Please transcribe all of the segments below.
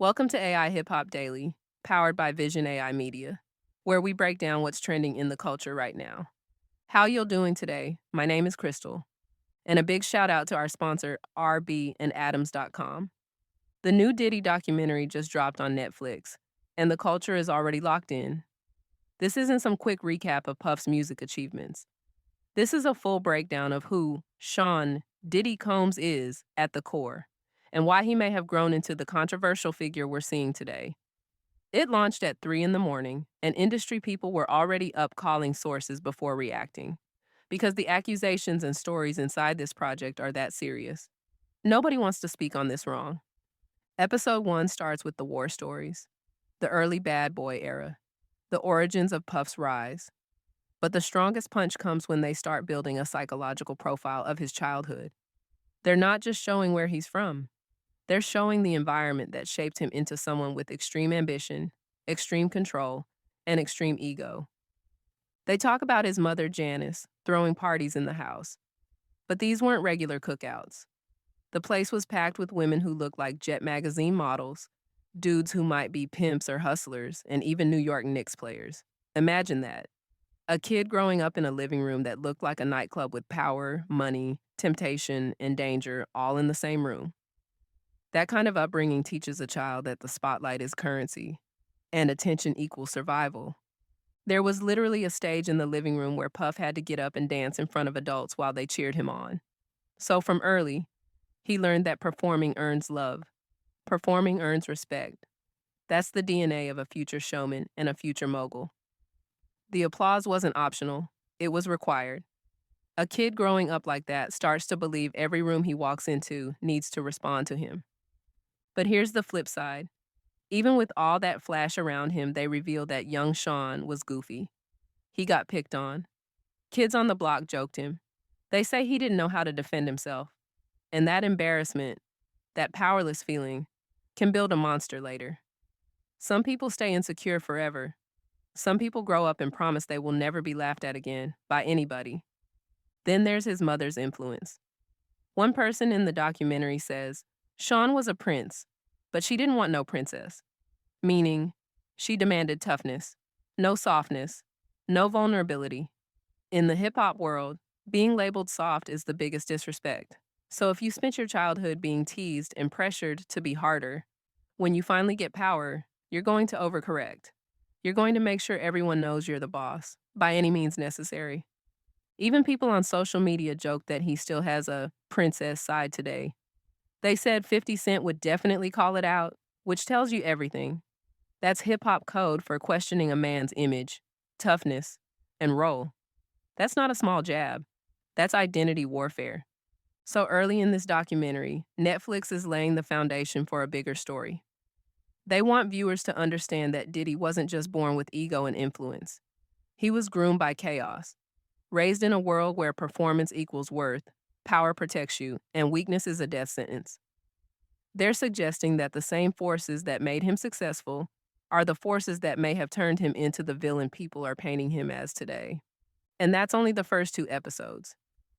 Welcome to AI Hip Hop Daily, powered by Vision AI Media, where we break down what's trending in the culture right now. How you doing today? My name is Crystal, and a big shout out to our sponsor, rbandadams.com. The new Diddy documentary just dropped on Netflix, and the culture is already locked in. This isn't some quick recap of Puff's music achievements. This is a full breakdown of who Sean Diddy Combs is at the core, and why he may have grown into the controversial figure we're seeing today. It launched at 3 in the morning, and industry people were already up calling sources before reacting, because the accusations and stories inside this project are that serious. Nobody wants to speak on this wrong. Episode 1 starts with the war stories, the early bad boy era, the origins of Puff's rise. But the strongest punch comes when they start building a psychological profile of his childhood. They're not just showing where he's from. They're showing the environment that shaped him into someone with extreme ambition, extreme control, and extreme ego. They talk about his mother, Janice, throwing parties in the house. But these weren't regular cookouts. The place was packed with women who looked like Jet magazine models, dudes who might be pimps or hustlers, and even New York Knicks players. Imagine that. A kid growing up in a living room that looked like a nightclub with power, money, temptation, and danger all in the same room. That kind of upbringing teaches a child that the spotlight is currency and attention equals survival. There was literally a stage in the living room where Puff had to get up and dance in front of adults while they cheered him on. So from early, he learned that performing earns love. Performing earns respect. That's the DNA of a future showman and a future mogul. The applause wasn't optional, it was required. A kid growing up like that starts to believe every room he walks into needs to respond to him. But here's the flip side. Even with all that flash around him, they revealed that young Sean was goofy. He got picked on. Kids on the block joked him. They say he didn't know how to defend himself. And that embarrassment, that powerless feeling, can build a monster later. Some people stay insecure forever. Some people grow up and promise they will never be laughed at again by anybody. Then there's his mother's influence. One person in the documentary says, Sean was a prince, but she didn't want no princess. Meaning, she demanded toughness, no softness, no vulnerability. In the hip hop world, being labeled soft is the biggest disrespect. So if you spent your childhood being teased and pressured to be harder, when you finally get power, you're going to overcorrect. You're going to make sure everyone knows you're the boss, by any means necessary. Even people on social media joke that he still has a princess side today. They said 50 Cent would definitely call it out, which tells you everything. That's hip hop code for questioning a man's image, toughness, and role. That's not a small jab. That's identity warfare. So early in this documentary, Netflix is laying the foundation for a bigger story. They want viewers to understand that Diddy wasn't just born with ego and influence. He was groomed by chaos, raised in a world where performance equals worth, power protects you, and weakness is a death sentence. They're suggesting that the same forces that made him successful are the forces that may have turned him into the villain people are painting him as today. And that's only the first 2 episodes.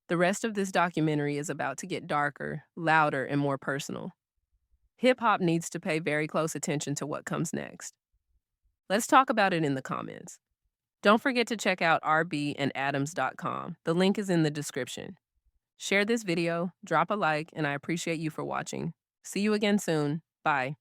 The rest of this documentary is about to get darker, louder, and more personal. Hip hop needs to pay very close attention to what comes next. Let's talk about it in the comments. Don't forget to check out rbandadams.com. The link is in the description. Share this video, drop a like, and I appreciate you for watching. See you again soon. Bye.